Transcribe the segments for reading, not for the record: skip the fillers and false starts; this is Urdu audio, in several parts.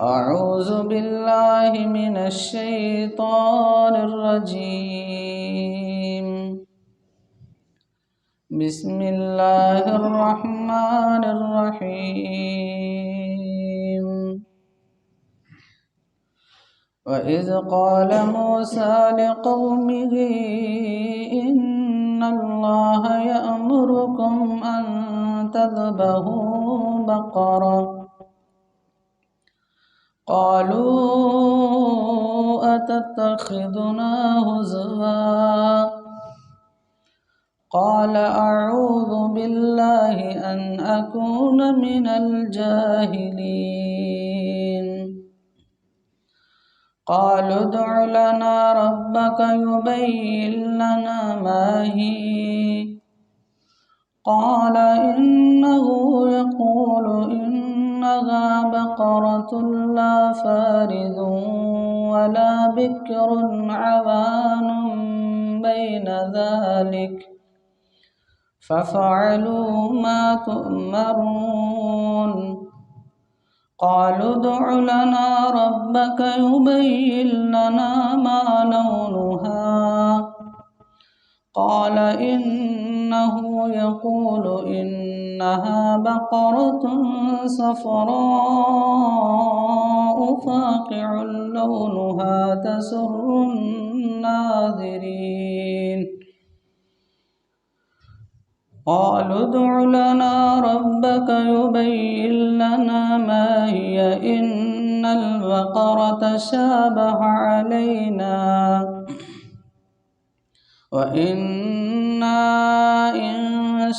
أعوذ بالله من الشيطان الرجيم. بسم الله الرحمن الرحيم. وإذ قال موسى لقومه إن الله يأمركم أن تذبحوا بقرة قالوا أتتخذنا هزوا قال أعوذ بالله أن أكون من الجاهلين قالوا ادع لنا ربك يبين لنا ما هي قال إنه يقول إنها بقرة لا فارض ولا بكر عوان بين ذلك ففعلوا ما تؤمرون قالوا ادع لنا ربك يبين لنا ما لونها قال إنه يقول إنها بقرة صفراء فاقع لونها تسر الناظرين قالوا ادع لنا ربك يبين لنا ما هي إن البقرة شابه علينا وإنا إن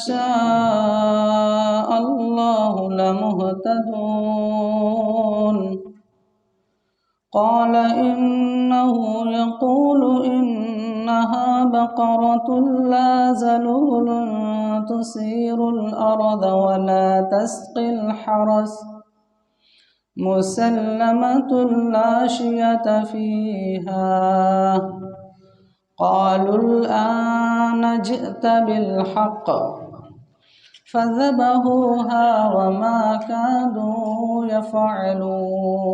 شاء الله لمهتدون قال إنه يقول إنها بقرة لا ذلول تثير الأرض ولا تسقي الحرث مسلمة لا شية فيها قالوا الآن جئت بالحق فذبحوها وما كادوا يفعلون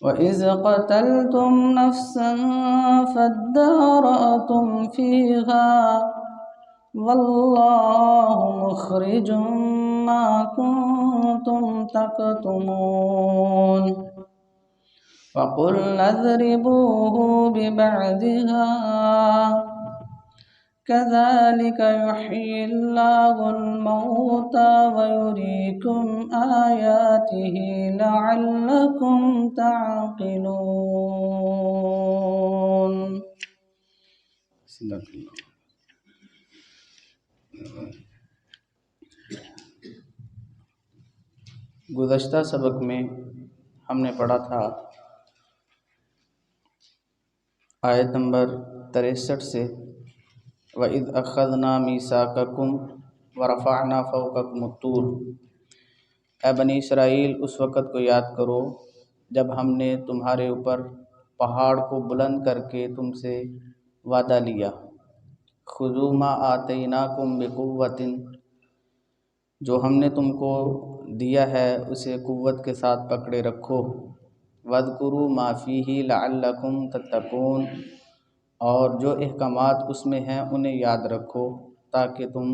وإذ قتلتم نفسا فادارأتم فيها والله مخرج ما كنتم تكتمون فقلنا اضربوه ببعضها كذلك يحيي الله الموتى ويريكم آياته لعلكم تعقلون. گزشتہ سبق میں ہم نے پڑھا تھا آیت نمبر 63 سے وَإِذْ أَخَذْنَا مِيثَاقَكُمْ وَرَفَعْنَا فَوْقَكُمُ الطُّورَ، اے بنی اسرائیل اس وقت کو یاد کرو جب ہم نے تمہارے اوپر پہاڑ کو بلند کر کے تم سے وعدہ لیا، خُذُوا مَا آتَيْنَاكُمْ بِقُوَّةٍ، جو ہم نے تم کو دیا ہے اسے قوت کے ساتھ پکڑے رکھو، وَاذْكُرُوا مَا فِيهِ لَعَلَّكُمْ تَتَّقُونَ، اور جو احکامات اس میں ہیں انہیں یاد رکھو تاکہ تم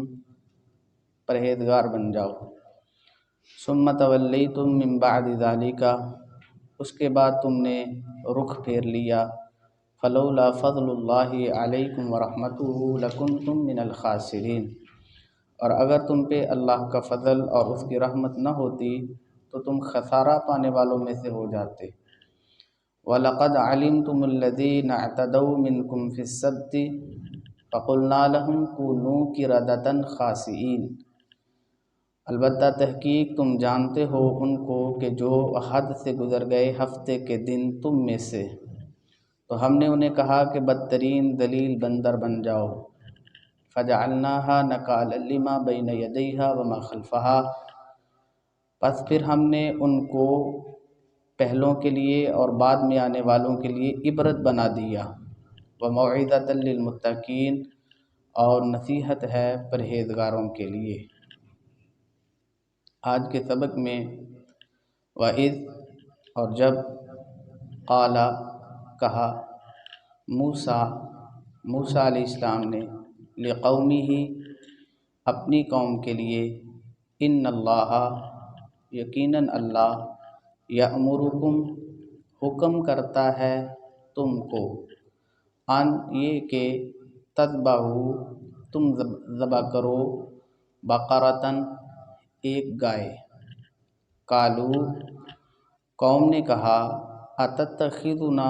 پرہیزگار بن جاؤ۔ ثُمَّ تَوَلَّيْتُم مِّن بَعْدِ ذَلِكَ، اس کے بعد تم نے رخ پھیر لیا، فَلَوْلَا فَضْلُ اللَّهِ عَلَيْكُمْ وَرَحْمَتُهُ لَكُنْتُمْ مِنَ الْخَاسِرِينَ، اور اگر تم پہ اللہ کا فضل اور اس کی رحمت نہ ہوتی تو تم خسارہ پانے والوں میں سے ہو جاتے۔ وَلَقَدْ عَلِمْتُمُ الَّذِينَ اعْتَدَوْا مِنْكُمْ فِي السَّبْتِ فَقُلْنَا لَهُمْ كُونُوا قِرَدَةً خَاسِئِينَ، البتہ تحقیق تم جانتے ہو ان کو کہ جو حد سے گزر گئے ہفتے کے دن تم میں سے، تو ہم نے انہیں کہا کہ بدترین ذلیل بندر بن جاؤ۔ فَجَعَلْنَاهَا نَكَالًا لِمَا بَيْنَ يَدَيْهَا وَمَا خَلْفَهَا، پس پھر ہم نے ان کو پہلوں کے لیے اور بعد میں آنے والوں کے لیے عبرت بنا دیا، وَمَوْعِظَةً لِّلْمُتَّقِينَ، اور نصیحت ہے پرہیزگاروں کے لیے۔ آج کے سبق میں وَإِذْ اور جب قال کہا موسیٰ علیہ السلام نے لقومہ اپنی قوم کے لیے ان اللہ یقیناً اللہ یأمرکم حکم کرتا ہے تم کو ان یہ کہ تذبحوا تم ذبح کرو بقرۃ ایک گائے۔ قالو قوم نے کہا اتتخذنا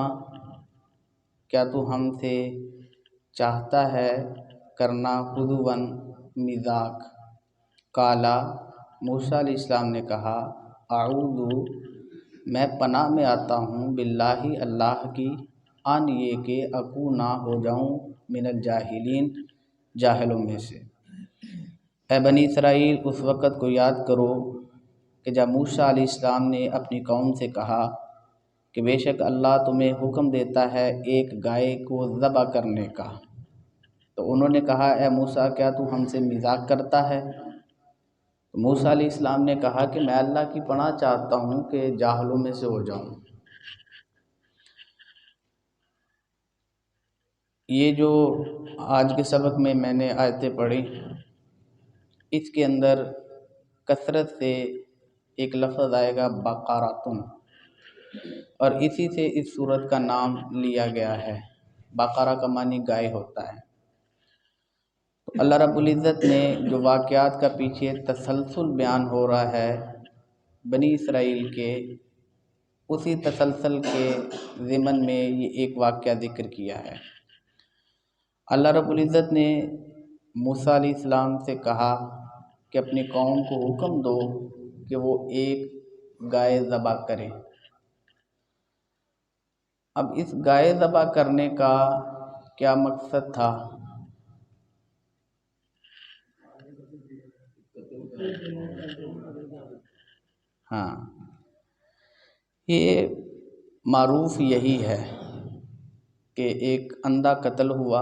کیا تو ہم سے چاہتا ہے کرنا ہزوا مذاق۔ قالا موسیٰ علیہ السلام نے کہا اعوذ میں پناہ میں آتا ہوں باللہ اللہ کی ان یہ کہ اکونا ہو جاؤں من الجاہلین جاہلوں میں سے۔ اے بنی اسرائیل اس وقت کو یاد کرو کہ جب موسیٰ علیہ السلام نے اپنی قوم سے کہا کہ بے شک اللہ تمہیں حکم دیتا ہے ایک گائے کو ذبح کرنے کا، تو انہوں نے کہا اے موسیٰ کیا تو ہم سے مذاق کرتا ہے؟ تو موسیٰ علیہ السلام نے کہا کہ میں اللہ کی پناہ چاہتا ہوں کہ جاہلوں میں سے ہو جاؤں۔ یہ جو آج کے سبق میں نے آیتیں پڑھی، اس کے اندر کثرت سے ایک لفظ آئے گا بقرۃ، اور اسی سے اس سورت کا نام لیا گیا ہے۔ بقرہ کا معنی گائے ہوتا ہے۔ تو اللہ رب العزت نے جو واقعات کا پیچھے تسلسل بیان ہو رہا ہے بنی اسرائیل کے، اسی تسلسل کے ضمن میں یہ ایک واقعہ ذکر کیا ہے۔ اللہ رب العزت نے موسیٰ علیہ السلام سے کہا کہ اپنی قوم کو حکم دو کہ وہ ایک گائے ذبح کرے۔ اب اس گائے ذبح کرنے کا کیا مقصد تھا؟ ہاں، یہ معروف یہی ہے کہ ایک اندھا قتل ہوا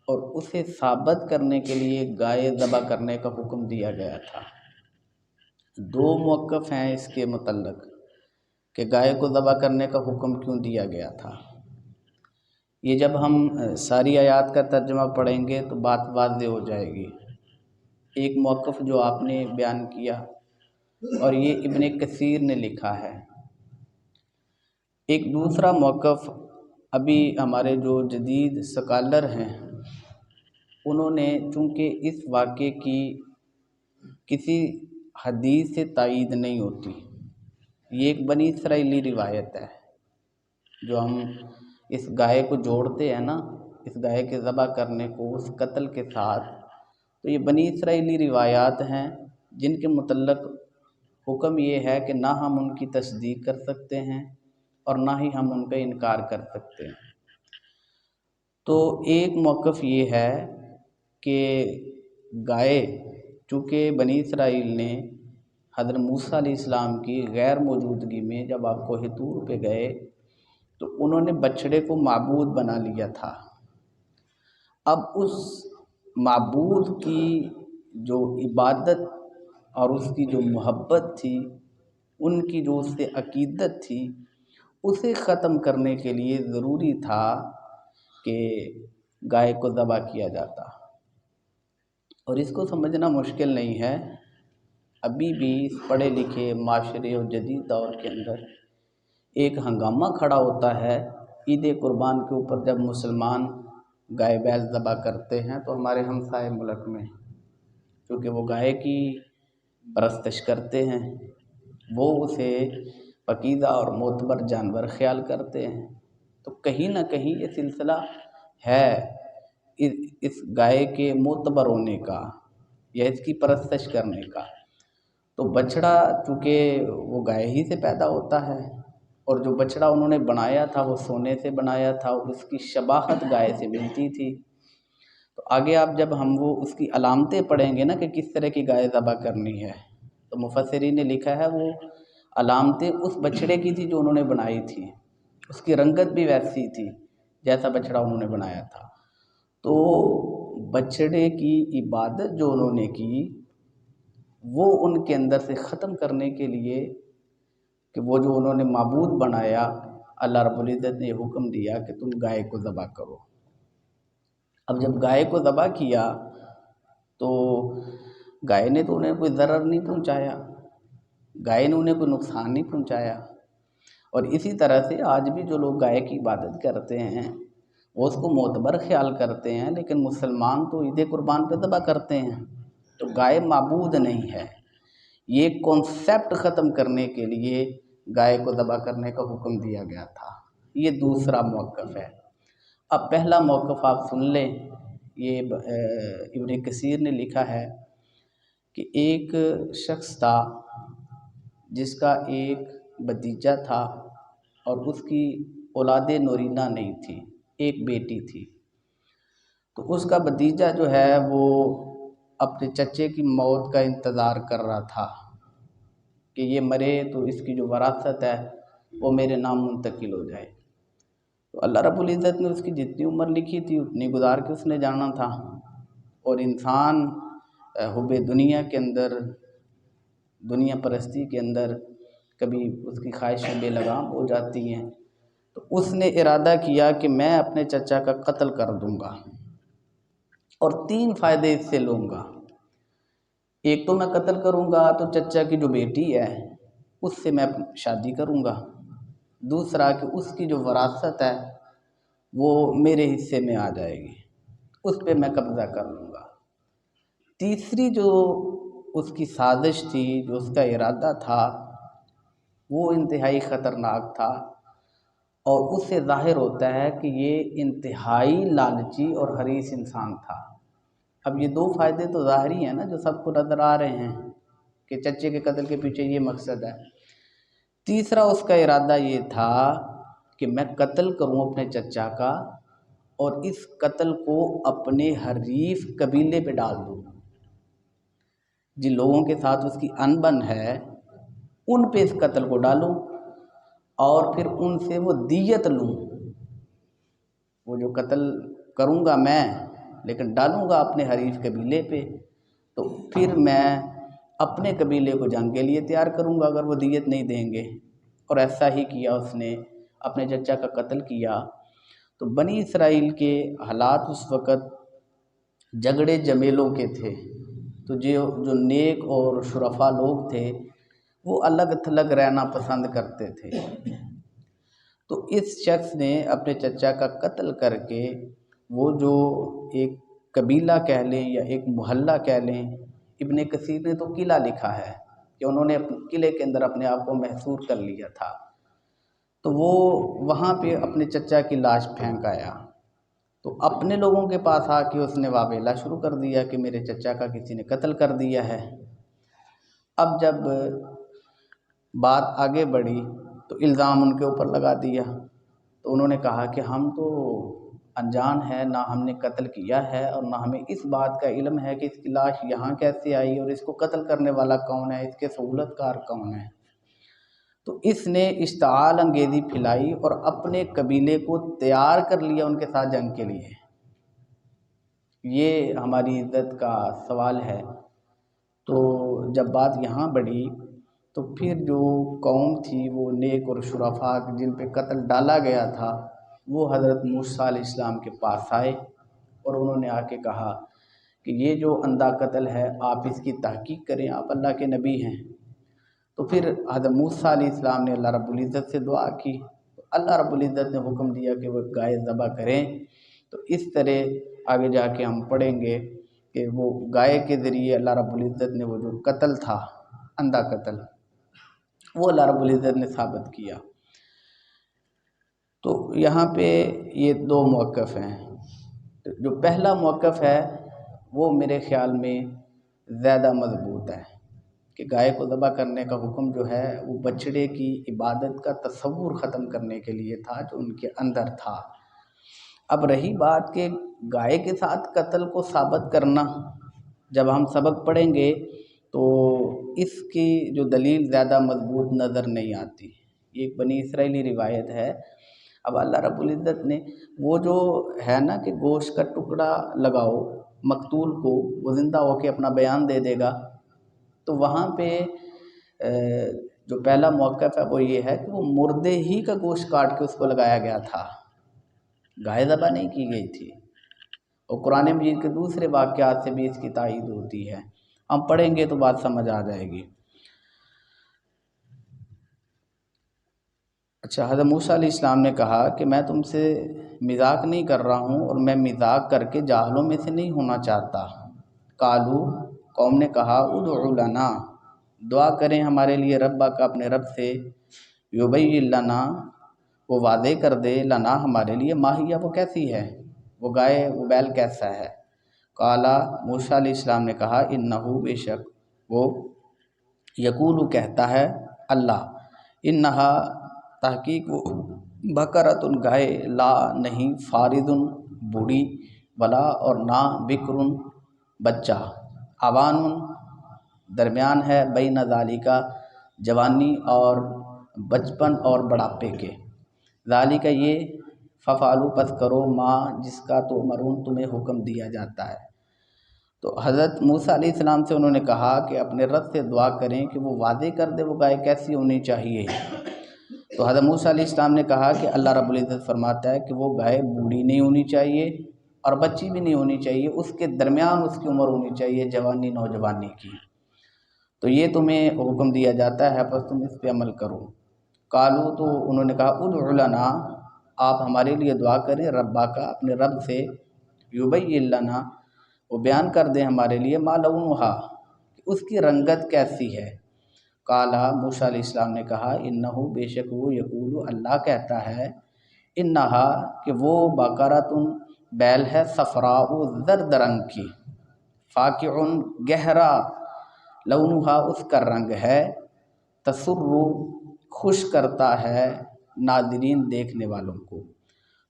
اور اسے ثابت کرنے کے لیے گائے ذبح کرنے کا حکم دیا گیا تھا۔ دو موقف ہیں اس کے متعلق کہ گائے کو ذبح کرنے کا حکم کیوں دیا گیا تھا۔ یہ جب ہم ساری آیات کا ترجمہ پڑھیں گے تو بات واضح ہو جائے گی۔ ایک موقف جو آپ نے بیان کیا اور یہ ابن کثیر نے لکھا ہے۔ ایک دوسرا موقف ابھی ہمارے جو جدید سکالر ہیں انہوں نے چونکہ اس واقعے کی کسی حدیث سے تائید نہیں ہوتی، یہ ایک بنی اسرائیلی روایت ہے جو ہم اس گائے کو جوڑتے ہیں نا، اس گائے کے ذبح کرنے کو اس قتل کے ساتھ، تو یہ بنی اسرائیلی روایات ہیں جن کے متعلق حکم یہ ہے کہ نہ ہم ان کی تصدیق کر سکتے ہیں اور نہ ہی ہم ان کا انکار کر سکتے ہیں۔ تو ایک موقف یہ ہے کہ گائے، چونکہ بنی اسرائیل نے حضرت موسیٰ علیہ السلام کی غیر موجودگی میں جب آپ کوہ طور پہ گئے تو انہوں نے بچڑے کو معبود بنا لیا تھا۔ اب اس معبود کی جو عبادت اور اس کی جو محبت تھی، ان کی جو اس سے عقیدت تھی، اسے ختم کرنے کے لیے ضروری تھا کہ گائے کو ذبح کیا جاتا۔ اور اس کو سمجھنا مشکل نہیں ہے، ابھی بھی اس پڑھے لکھے معاشرے اور جدید دور کے اندر ایک ہنگامہ کھڑا ہوتا ہے عید قربان کے اوپر جب مسلمان گائے بیل ذبح کرتے ہیں تو ہمارے ہمسائے ملک میں، کیونکہ وہ گائے کی پرستش کرتے ہیں، وہ اسے پاکیزہ اور معتبر جانور خیال کرتے ہیں، تو کہیں نہ کہیں یہ سلسلہ ہے اس گائے کے معتبر ہونے کا یا اس کی پرستش کرنے کا۔ تو بچڑا چونکہ وہ گائے ہی سے پیدا ہوتا ہے، اور جو بچڑا انہوں نے بنایا تھا وہ سونے سے بنایا تھا اور اس کی شباہت گائے سے ملتی تھی۔ تو آگے آپ جب ہم وہ اس کی علامتیں پڑھیں گے نا کہ کس طرح کی گائے ذبح کرنی ہے، تو مفسرین نے لکھا ہے وہ علامتیں اس بچڑے کی تھی جو انہوں نے بنائی تھی، اس کی رنگت بھی ویسی تھی جیسا بچڑا انہوں نے بنایا تھا۔ تو بچڑے کی عبادت جو انہوں نے کی وہ ان کے اندر سے ختم کرنے کے لیے کہ وہ جو انہوں نے معبود بنایا، اللہ رب العزت نے یہ حکم دیا کہ تم گائے کو ذبح کرو۔ اب جب گائے کو ذبح کیا تو گائے نے تو انہیں کوئی ضرر نہیں پہنچایا، گائے نے انہیں کوئی نقصان نہیں پہنچایا۔ اور اسی طرح سے آج بھی جو لوگ گائے کی عبادت کرتے ہیں وہ اس کو معتبر خیال کرتے ہیں، لیکن مسلمان تو عید قربان پہ ذبح کرتے ہیں، تو گائے معبود نہیں ہے۔ یہ کانسیپٹ ختم کرنے کے لیے گائے کو ذبح کرنے کا حکم دیا گیا تھا۔ یہ دوسرا موقف ہے۔ اب پہلا موقف آپ سن لیں، یہ ابن کثیر نے لکھا ہے کہ ایک شخص تھا جس کا ایک بھتیجا تھا اور اس کی اولاد نورینہ نہیں تھی، ایک بیٹی تھی۔ تو اس کا بھتیجا جو ہے وہ اپنے چچے کی موت کا انتظار کر رہا تھا کہ یہ مرے تو اس کی جو وراثت ہے وہ میرے نام منتقل ہو جائے۔ تو اللہ رب العزت نے اس کی جتنی عمر لکھی تھی اتنی گزار کے اس نے جانا تھا، اور انسان حب دنیا کے اندر، دنیا پرستی کے اندر کبھی اس کی خواہشیں بے لگام ہو جاتی ہیں۔ تو اس نے ارادہ کیا کہ میں اپنے چچا کا قتل کر دوں گا اور 3 فائدے اس سے لوں گا۔ ایک تو میں قتل کروں گا تو چچا کی جو بیٹی ہے اس سے میں شادی کروں گا، دوسرا کہ اس کی جو وراثت ہے وہ میرے حصے میں آ جائے گی، اس پہ میں قبضہ کر لوں گا۔ تیسری جو اس کی سازش تھی، جو اس کا ارادہ تھا، وہ انتہائی خطرناک تھا، اور اس سے ظاہر ہوتا ہے کہ یہ انتہائی لالچی اور حریص انسان تھا۔ اب یہ 2 فائدے تو ظاہری ہیں نا جو سب کو نظر آ رہے ہیں کہ چچے کے قتل کے پیچھے یہ مقصد ہے۔ تیسرا اس کا ارادہ یہ تھا کہ میں قتل کروں اپنے چچا کا اور اس قتل کو اپنے حریف قبیلے پہ ڈال دوں، جن لوگوں کے ساتھ اس کی انبن ہے ان پہ اس قتل کو ڈالوں اور پھر ان سے وہ دیت لوں۔ وہ جو قتل کروں گا میں لیکن ڈالوں گا اپنے حریف قبیلے پہ، تو پھر میں اپنے قبیلے کو جنگ کے لیے تیار کروں گا اگر وہ دیت نہیں دیں گے۔ اور ایسا ہی کیا، اس نے اپنے چچا کا قتل کیا۔ تو بنی اسرائیل کے حالات اس وقت جھگڑے جمیلوں کے تھے، تو جو نیک اور شرفا لوگ تھے وہ الگ تھلگ رہنا پسند کرتے تھے۔ تو اس شخص نے اپنے چچا کا قتل کر کے وہ جو ایک قبیلہ کہہ لیں یا ایک محلہ کہہ لیں، ابن کثیر نے تو قلعہ لکھا ہے کہ انہوں نے قلعے کے اندر اپنے آپ کو محصور کر لیا تھا، تو وہ وہاں پہ اپنے چچا کی لاش پھینک آیا۔ تو اپنے لوگوں کے پاس آ کے اس نے واویلا شروع کر دیا کہ میرے چچا کا کسی نے قتل کر دیا ہے۔ اب جب بات آگے بڑھی تو الزام ان کے اوپر لگا دیا، تو انہوں نے کہا کہ ہم تو انجان ہے، نہ ہم نے قتل کیا ہے اور نہ ہمیں اس بات کا علم ہے کہ اس کی لاش یہاں کیسے آئی اور اس کو قتل کرنے والا کون ہے، اس کے سہولت کار کون ہے۔ تو اس نے اشتعال انگیزی پھیلائی اور اپنے قبیلے کو تیار کر لیا ان کے ساتھ جنگ کے لیے۔ یہ ہماری عزت کا سوال ہے۔ تو جب بات یہاں بڑھی تو پھر جو قوم تھی وہ نیک اور شرفا جن پہ قتل ڈالا گیا تھا وہ حضرت موسیٰ علیہ السلام کے پاس آئے اور انہوں نے آ کے کہا کہ یہ جو اندھا قتل ہے آپ اس کی تحقیق کریں، آپ اللہ کے نبی ہیں۔ تو پھر حضرت موسیٰ علیہ السلام نے اللہ رب العزت سے دعا کی، اللہ رب العزت نے حکم دیا کہ وہ گائے ذبح کریں۔ تو اس طرح آگے جا کے ہم پڑھیں گے کہ وہ گائے کے ذریعے اللہ رب العزت نے وہ جو قتل تھا، اندھا قتل، وہ اللہ رب العزت نے ثابت کیا۔ تو یہاں پہ یہ 2 موقف ہیں۔ جو پہلا موقف ہے وہ میرے خیال میں زیادہ مضبوط ہے کہ گائے کو ذبح کرنے کا حکم جو ہے وہ بچڑے کی عبادت کا تصور ختم کرنے کے لیے تھا جو ان کے اندر تھا۔ اب رہی بات کہ گائے کے ساتھ قتل کو ثابت کرنا، جب ہم سبق پڑھیں گے تو اس کی جو دلیل زیادہ مضبوط نظر نہیں آتی۔ یہ ایک بنی اسرائیلی روایت ہے۔ اب اللہ رب العزت نے وہ جو ہے نا کہ گوشت کا ٹکڑا لگاؤ مقتول کو، وہ زندہ ہو کے اپنا بیان دے دے گا، تو وہاں پہ جو پہلا موقف ہے وہ یہ ہے کہ وہ مردے ہی کا گوشت کاٹ کے اس کو لگایا گیا تھا، گائے ذبح نہیں کی گئی تھی۔ اور قرآن مجید کے دوسرے واقعات سے بھی اس کی تائید ہوتی ہے، ہم پڑھیں گے تو بات سمجھ آ جائے گی۔ اچھا، حضرت موسیٰ علیہ السلام نے کہا کہ میں تم سے مذاق نہیں کر رہا ہوں اور میں مذاق کر کے جاہلوں میں سے نہیں ہونا چاہتا۔ قالو، قوم نے کہا، ادع لنا، دعا کریں ہمارے لیے ربا کا، اپنے رب سے، یبین لنا، وہ واضح کر دے، لنا ہمارے لیے، ماہیہ وہ کیسی ہے، وہ گائے وہ بیل کیسا ہے۔ قالا، موسیٰ علیہ السلام نے کہا، انہو، بے شک وہ، یقول کہتا ہے، اللہ، انہا، تحقیق وہ، بقرۃ گائے، لا نہیں، فارض بوڑھی، ولا اور نہ، بکر بچہ، عوان درمیان ہے، بین ذالکا جوانی اور بچپن اور بڑھاپے کے، ذالکا یہ، ففعلوا پس کرو، ماں جس کا تو مرون تمہیں حکم دیا جاتا ہے۔ تو حضرت موسیٰ علیہ السلام سے انہوں نے کہا کہ اپنے رب سے دعا کریں کہ وہ واضح کر دے وہ گائے کیسی ہونی چاہیے۔ تو حضرت موسیٰ علیہ السلام نے کہا کہ اللہ رب العزت فرماتا ہے کہ وہ گائے بوڑھی نہیں ہونی چاہیے اور بچی بھی نہیں ہونی چاہیے، اس کے درمیان اس کی عمر ہونی چاہیے، جوانی نوجوانی کی۔ تو یہ تمہیں حکم دیا جاتا ہے، پس تم اس پہ عمل کرو۔ قالو، تو انہوں نے کہا، ادع لنا، آپ ہمارے لیے دعا کریں ربا کا، اپنے رب سے، یبین لنا، وہ بیان کر دیں ہمارے لیے، ما لونہا، اس کی رنگت کیسی ہے۔ قالا، موسیٰ علیہ السلام نے کہا، انہو، بے شک وہ، یقول اللہ کہتا ہے، انہا، کہ وہ، بقرۃ بیل ہے، صفراء زرد رنگ کی، فاقع گہرا، لونہا اس کا رنگ ہے، تسر خوش کرتا ہے، ناظرین دیکھنے والوں کو۔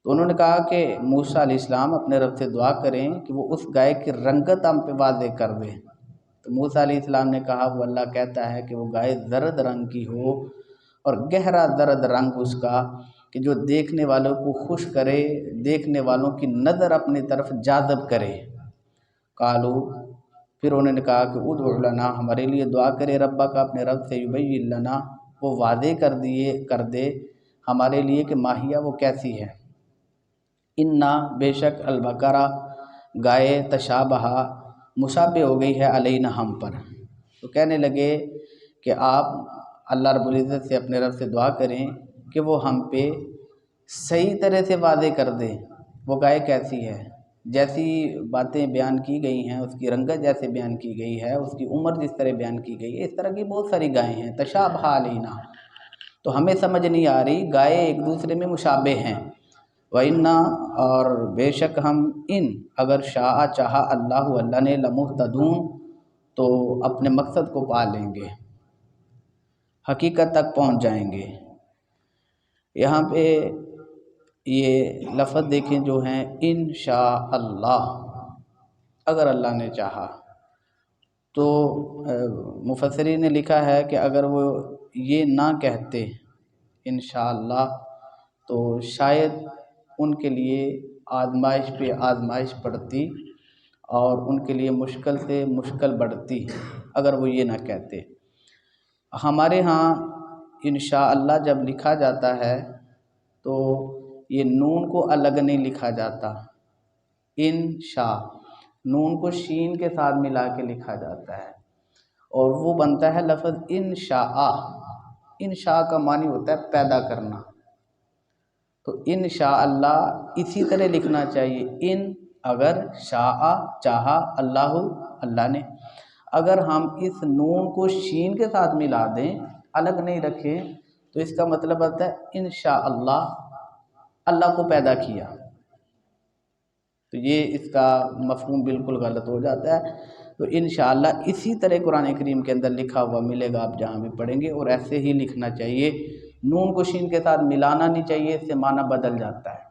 تو انہوں نے کہا کہ موسیٰ علیہ السلام اپنے رب سے دعا کریں کہ وہ اس گائے کی رنگت ہم پہ واضح کر دے۔ تو موسیٰ علیہ السلام نے کہا، وہ اللہ کہتا ہے کہ وہ گائے زرد رنگ کی ہو اور گہرا زرد رنگ اس کا، کہ جو دیکھنے والوں کو خوش کرے، دیکھنے والوں کی نظر اپنی طرف جاذب کرے۔ قالو، پھر انہوں نے کہا کہ ادع لنا، ہمارے لیے دعا کرے ربا کا، اپنے رب سے، یبین لنا، وہ واضح کر دے ہمارے لیے کہ ماہیہ وہ کیسی ہے۔ انا، بے شک، البقرہ گائے، تشابہ مشابہ ہو گئی ہے، علینا ہم پر۔ تو کہنے لگے کہ آپ اللہ رب العزت سے، اپنے رب سے دعا کریں کہ وہ ہم پہ صحیح طرح سے واضح کر دے وہ گائے کیسی ہے، جیسی باتیں بیان کی گئی ہیں، اس کی رنگت جیسے بیان کی گئی ہے، اس کی عمر جس طرح بیان کی گئی ہے، اس طرح کی بہت ساری گائیں ہیں، تشابہ علینا، تو ہمیں سمجھ نہیں آ رہی، گائے ایک دوسرے میں مشابہ ہیں۔ وَإِنَّا، اور بے شک ہم، ان، اگر شاء چاہا اللہ نے، لمہتدون، تو اپنے مقصد کو پا لیں گے، حقیقت تک پہنچ جائیں گے۔ یہاں پہ یہ لفظ دیکھیں جو ہیں، انشاء اللہ، اگر اللہ نے چاہا، تو مفسرین نے لکھا ہے کہ اگر وہ یہ نہ کہتے انشاءاللہ تو شاید ان کے لیے آزمائش پہ آزمائش پڑتی اور ان کے لیے مشکل سے مشکل بڑھتی اگر وہ یہ نہ کہتے۔ ہمارے ہاں انشاءاللہ جب لکھا جاتا ہے تو یہ نون کو الگ نہیں لکھا جاتا، انشاء، نون کو شین کے ساتھ ملا کے لکھا جاتا ہے اور وہ بنتا ہے لفظ انشاء۔ انشاء کا معنی ہوتا ہے پیدا کرنا، تو انشاءاللہ اسی طرح لکھنا چاہیے، ان، اگر، شاء چاہا، اللہ نے۔ اگر ہم اس نون کو شین کے ساتھ ملا دیں، الگ نہیں رکھیں، تو اس کا مطلب ہوتا ہے انشاءاللہ، اللہ کو پیدا کیا، تو یہ اس کا مفہوم بالکل غلط ہو جاتا ہے۔ تو انشاءاللہ اسی طرح قرآن کریم کے اندر لکھا ہوا ملے گا، آپ جہاں بھی پڑھیں گے، اور ایسے ہی لکھنا چاہیے، نون کو شین کے ساتھ ملانا نہیں چاہیے، اس سے معنی بدل جاتا ہے۔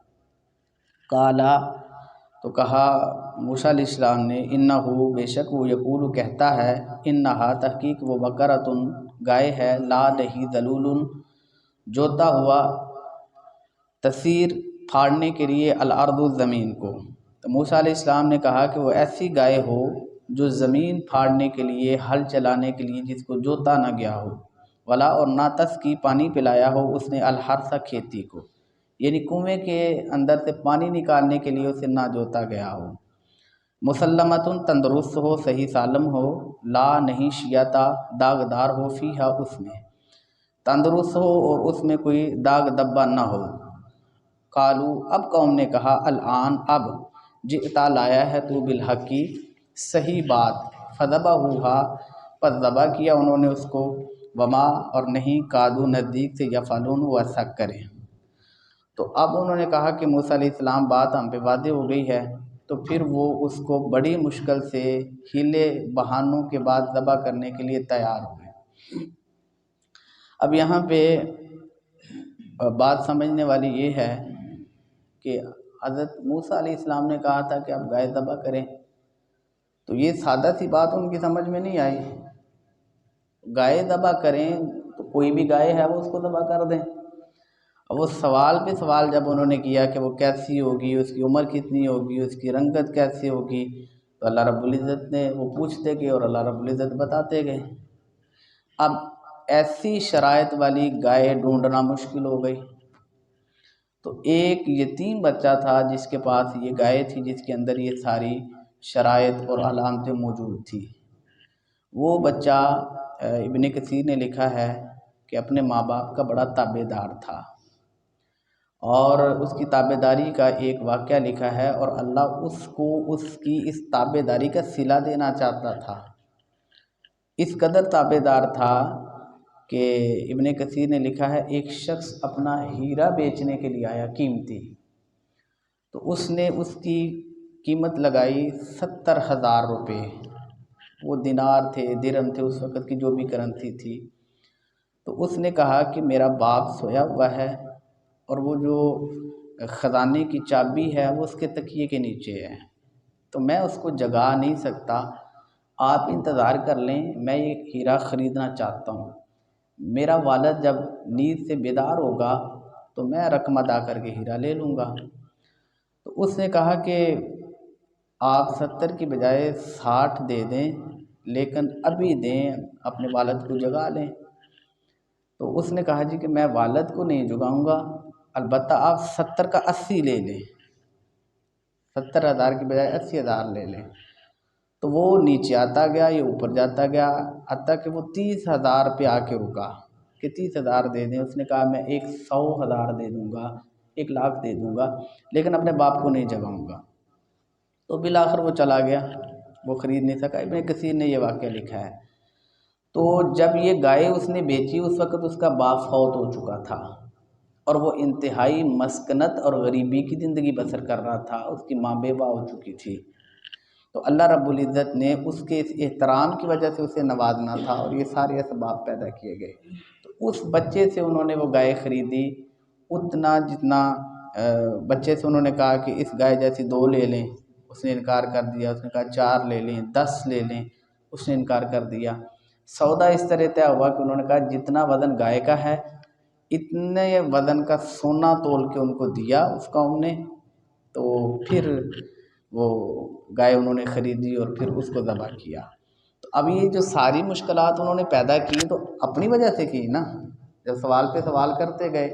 قالا، تو کہا موسیٰ علیہ السلام نے، انہو، بے شک وہ، یقول کہتا ہے، انہا، تحقیق وہ، بقرۃ گائے ہے، لا نہیں، ذلول جوتا ہوا، تسیر پھاڑنے کے لیے، الارض زمین کو۔ تو موسیٰ علیہ السلام نے کہا کہ وہ ایسی گائے ہو جو زمین پھاڑنے کے لیے، ہل چلانے کے لیے، جس کو جوتا نہ گیا ہو، ولا اور نہ تسقی پانی پلایا ہو اس نے الحرث کھیتی کو، یعنی کنویں کے اندر سے پانی نکالنے کے لیے اسے نہ جوتا گیا ہو، مسلمتن تندرست ہو، صحیح سالم ہو، لا نہیں شیاتا داغدار ہو، فیہا اس میں تندرست ہو اور اس میں کوئی داغ دبا نہ ہو۔ قالو اب قوم نے کہا الآن اب جئتا لایا ہے تو بالحق کی صحیح بات، فذبحوہا پس ذبح کیا انہوں نے اس کو، وما اور نہیں کادو نزدیک سے یفعلون وہ ایسا کریں۔ تو اب انہوں نے کہا کہ موسیٰ علیہ السلام بات ہم پہ واضح ہو گئی ہے، تو پھر وہ اس کو بڑی مشکل سے ہیلے بہانوں کے بعد ذبح کرنے کے لیے تیار ہوئے۔ اب یہاں پہ بات سمجھنے والی یہ ہے کہ حضرت موسیٰ علیہ السلام نے کہا تھا کہ آپ گائے ذبح کریں، تو یہ سادہ سی بات ان کی سمجھ میں نہیں آئی۔ گائے ذبح کریں تو کوئی بھی گائے ہے وہ اس کو ذبح کر دیں۔ اب وہ سوال پہ سوال جب انہوں نے کیا کہ وہ کیسی ہوگی، اس کی عمر کتنی ہوگی، اس کی رنگت کیسی ہوگی، تو اللہ رب العزت نے وہ پوچھتے گئے اور اللہ رب العزت بتاتے گئے۔ اب ایسی شرائط والی گائے ڈھونڈنا مشکل ہو گئی، تو ایک یتیم بچہ تھا جس کے پاس یہ گائے تھی، جس کے اندر یہ ساری شرائط اور علامتیں موجود تھی۔ وہ بچہ ابن کثیر نے لکھا ہے کہ اپنے ماں باپ کا بڑا تابع دار تھا، اور اس کی تابع داری کا ایک واقعہ لکھا ہے، اور اللہ اس کو اس کی اس تابع داری کا صلہ دینا چاہتا تھا۔ اس قدر تابع دار تھا کہ ابن کثیر نے لکھا ہے ایک شخص اپنا ہیرا بیچنے کے لیے آیا قیمتی، تو اس نے اس کی قیمت لگائی 70,000 روپے، وہ دینار تھے، درہم تھے، اس وقت کی جو بھی کرنسی تھی۔ تو اس نے کہا کہ میرا باپ سویا ہوا ہے اور وہ جو خزانے کی چابی ہے وہ اس کے تکیے کے نیچے ہے، تو میں اس کو جگا نہیں سکتا، آپ انتظار کر لیں، میں یہ ہیرا خریدنا چاہتا ہوں، میرا والد جب نیند سے بیدار ہوگا تو میں رقم ادا کر کے ہیرا لے لوں گا۔ تو اس نے کہا کہ آپ 70 کی بجائے 60 دے دیں، لیکن ابھی دیں، اپنے والد کو جگا لیں۔ تو اس نے کہا جی کہ میں والد کو نہیں جگاؤں گا، البتہ آپ 70 کا 80 لے لیں، 70,000 کی بجائے 80,000 لے لیں۔ تو وہ نیچے آتا گیا، یہ اوپر جاتا گیا، حتیٰ کہ وہ 30,000 پہ آ کے رکا کہ 30,000 دے دیں۔ اس نے کہا میں 100,000 دے دوں گا، 1,00,000 دے دوں گا، لیکن اپنے باپ کو نہیں جگاؤں گا۔ تو بالآخر وہ چلا گیا، وہ خرید نہیں سکا۔ ابن کثیر نے یہ واقعہ لکھا ہے۔ تو جب یہ گائے اس نے بیچی، اس وقت اس کا باپ فوت ہو چکا تھا، اور وہ انتہائی مسکنت اور غریبی کی زندگی بسر کر رہا تھا، اس کی ماں بیوہ ہو چکی تھی۔ تو اللہ رب العزت نے اس کے اس احترام کی وجہ سے اسے نوازنا تھا، اور یہ سارے اسباب پیدا کیے گئے۔ تو اس بچے سے انہوں نے وہ گائے خریدی، اتنا جتنا بچے سے انہوں نے کہا کہ اس گائے جیسی 2 لے لیں، اس نے انکار کر دیا۔ اس نے کہا 4 لے لیں، 10 لے لیں، اس نے انکار کر دیا۔ سودا اس طرح طے ہوا کہ انہوں نے کہا جتنا وزن گائے کا ہے اتنے وزن کا سونا تول کے ان کو دیا اس قوم نے۔ تو پھر وہ گائے انہوں نے خریدی اور پھر اس کو ذبح کیا۔ تو اب یہ جو ساری مشکلات انہوں نے پیدا کی تو اپنی وجہ سے کی نا، جب سوال پہ سوال کرتے گئے۔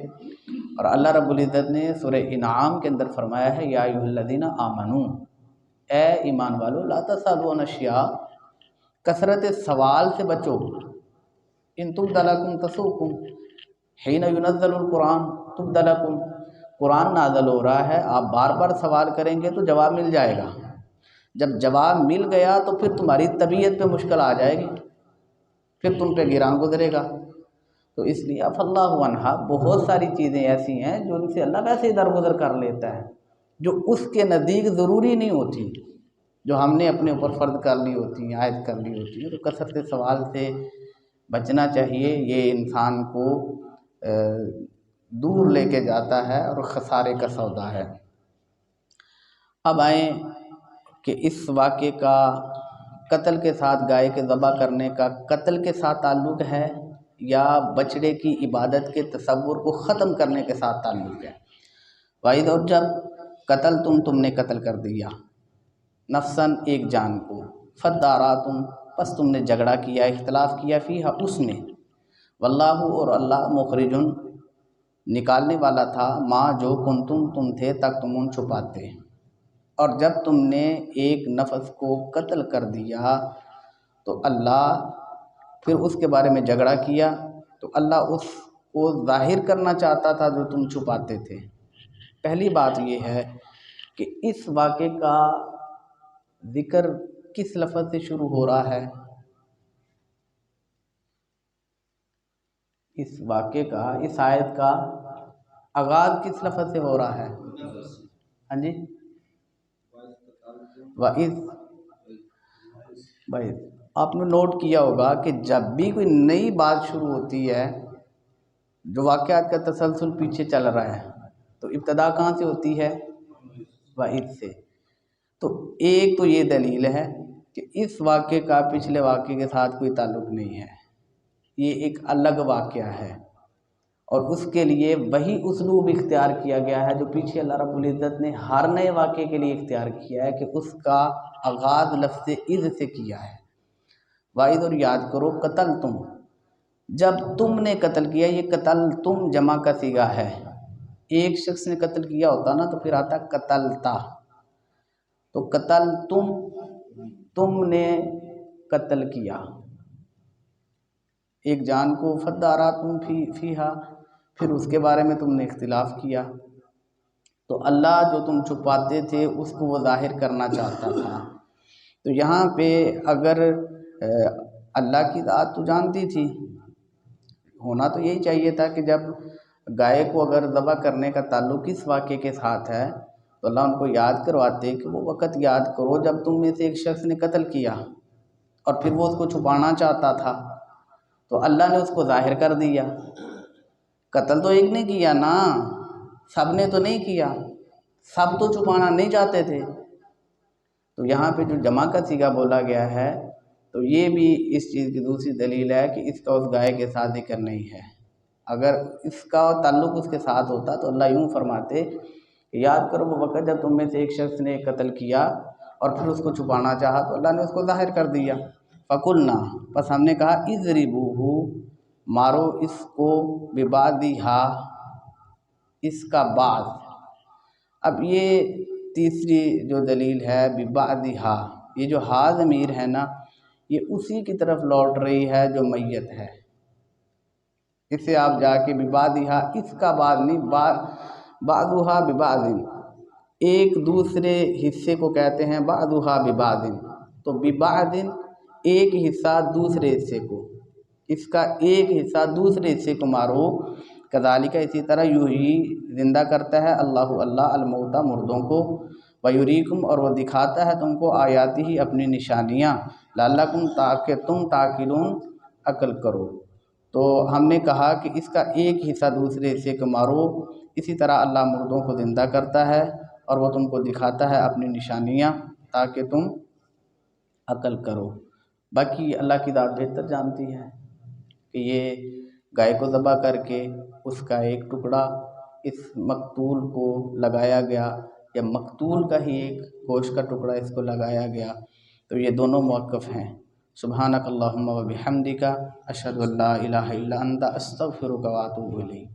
اور اللہ رب العزت نے سورہ انعام کے اندر فرمایا ہے یا ایھا الذین آمنو، اے ایمان والو، لا تسألوا عن اشیاء، کثرت سوال سے بچو، ان تبد لکم تسؤکم، حین ینزل القرآن تبد لکم، قرآن نازل ہو رہا ہے، آپ بار بار سوال کریں گے تو جواب مل جائے گا، جب جواب مل گیا تو پھر تمہاری طبیعت پہ مشکل آ جائے گی، پھر تم پہ گراں گزرے گا۔ تو اس لیے عفا اللہ عنہا، بہت ساری چیزیں ایسی ہیں جو ان سے اللہ ویسے ہی درگزر کر لیتا ہے، جو اس کے نزدیک ضروری نہیں ہوتی، جو ہم نے اپنے اوپر فرض کر لی ہوتی ہیں، عائد کر لی ہوتی ہیں۔ تو کثرت سوال سے بچنا چاہیے، یہ انسان کو دور لے کے جاتا ہے اور خسارے کا سودا ہے۔ اب آئیں کہ اس واقعے کا قتل کے ساتھ، گائے کے ذبح کرنے کا قتل کے ساتھ تعلق ہے یا بچڑے کی عبادت کے تصور کو ختم کرنے کے ساتھ تعلق ہے۔ واحد، اور جب قتل تم نے قتل کر دیا نفساً، ایک جان کو، فداراتم، پس تم نے جھگڑا کیا، اختلاف کیا، فیہا، اس میں، واللہ اور اللہ مخرجن نکالنے والا تھا ما جو کنتم تم تھے تکتمون چھپاتے۔ اور جب تم نے ایک نفس کو قتل کر دیا تو اللہ پھر اس کے بارے میں جھگڑا کیا، تو اللہ اس کو ظاہر کرنا چاہتا تھا جو تم چھپاتے تھے۔ پہلی بات یہ ہے کہ اس واقعے کا ذکر کس لفظ سے شروع ہو رہا ہے؟ اس واقعے کا، اس آیت کا آغاز کس لفظ سے ہو رہا ہے؟ ہاں جی، وَإِذْ۔ بھائی آپ نے نوٹ کیا ہوگا کہ جب بھی کوئی نئی بات شروع ہوتی ہے، جو واقعات کا تسلسل پیچھے چل رہا ہے، تو ابتدا کہاں سے ہوتی ہے؟ وَإِذْ سے۔ تو ایک تو یہ دلیل ہے کہ اس واقعے کا پچھلے واقعے کے ساتھ کوئی تعلق نہیں ہے، یہ ایک الگ واقعہ ہے، اور اس کے لیے وہی اسلوب اختیار کیا گیا ہے جو پیچھے اللہ رب العزت نے ہر نئے واقعے کے لیے اختیار کیا ہے، کہ اس کا آغاز لفظ اذ سے کیا ہے۔ واحد، اور یاد کرو قتل تم، جب تم نے قتل کیا، یہ قتل تم جمع کا صیغہ ہے، ایک شخص نے قتل کیا ہوتا نا تو پھر آتا قتلتا، تو قتل تم نے قتل کیا ایک جان کو، فداراتم فیہا، پھر اس کے بارے میں تم نے اختلاف کیا، تو اللہ جو تم چھپاتے تھے اس کو وہ ظاہر کرنا چاہتا تھا۔ تو یہاں پہ اگر اللہ کی ذات تو جانتی تھی، ہونا تو یہی چاہیے تھا کہ جب گائے کو اگر ذبح کرنے کا تعلق اس واقعے کے ساتھ ہے تو اللہ ان کو یاد کرواتے کہ وہ وقت یاد کرو جب تم میں سے ایک شخص نے قتل کیا اور پھر وہ اس کو چھپانا چاہتا تھا، تو اللہ نے اس کو ظاہر کر دیا۔ قتل تو ایک نے کیا نا، سب نے تو نہیں کیا، سب تو چھپانا نہیں چاہتے تھے۔ تو یہاں پہ جو جمع کا صیغہ بولا گیا ہے، تو یہ بھی اس چیز کی دوسری دلیل ہے کہ اس کا اس گائے کے ساتھ ذکر نہیں ہے۔ اگر اس کا تعلق اس کے ساتھ ہوتا تو اللہ یوں فرماتے کہ یاد کرو وہ وقت جب تم میں سے ایک شخص نے قتل کیا اور پھر اس کو چھپانا چاہا تو اللہ نے اس کو ظاہر کر دیا۔ فَقُلْنَا، بس ہم نے کہا اضربوہ، مارو اس کو، ببعضھا، اس کا بعض۔ اب یہ تیسری جو دلیل ہے ببعضھا، یہ جو ہا ضمیر ہے نا، یہ اسی کی طرف لوٹ رہی ہے جو میت ہے۔ اسے آپ جا کے ببعضھا، اس کا بعض نہیں، بعضھا ببعض، ایک دوسرے حصے کو کہتے ہیں بعضھا ببعض، تو ببعض ایک حصہ دوسرے حصے کو، اس کا ایک حصہ دوسرے حصے کو مارو، کذالک اسی طرح یحیی زندہ کرتا ہے اللہ الموتیٰ مردوں کو، ویریکم اور وہ دکھاتا ہے تم کو آیاتہ ہی اپنی نشانیاں، لعلکم تاکہ تم تعقلون عقل کرو۔ تو ہم نے کہا کہ اس کا ایک حصہ دوسرے حصے کو مارو، اسی طرح اللہ مردوں کو زندہ کرتا ہے اور وہ تم کو دکھاتا ہے اپنی نشانیاں تاکہ تم عقل کرو۔ باقی اللہ کی ذات بہتر جانتی ہے کہ یہ گائے کو ذبح کر کے اس کا ایک ٹکڑا اس مقتول کو لگایا گیا یا مقتول کا ہی ایک گوشت کا ٹکڑا اس کو لگایا گیا، تو یہ دونوں موقف ہیں۔ سبحانک اللہم و بحمدک، اشہد ان لا الہ الا انت، استغفرک و اتوب الیک۔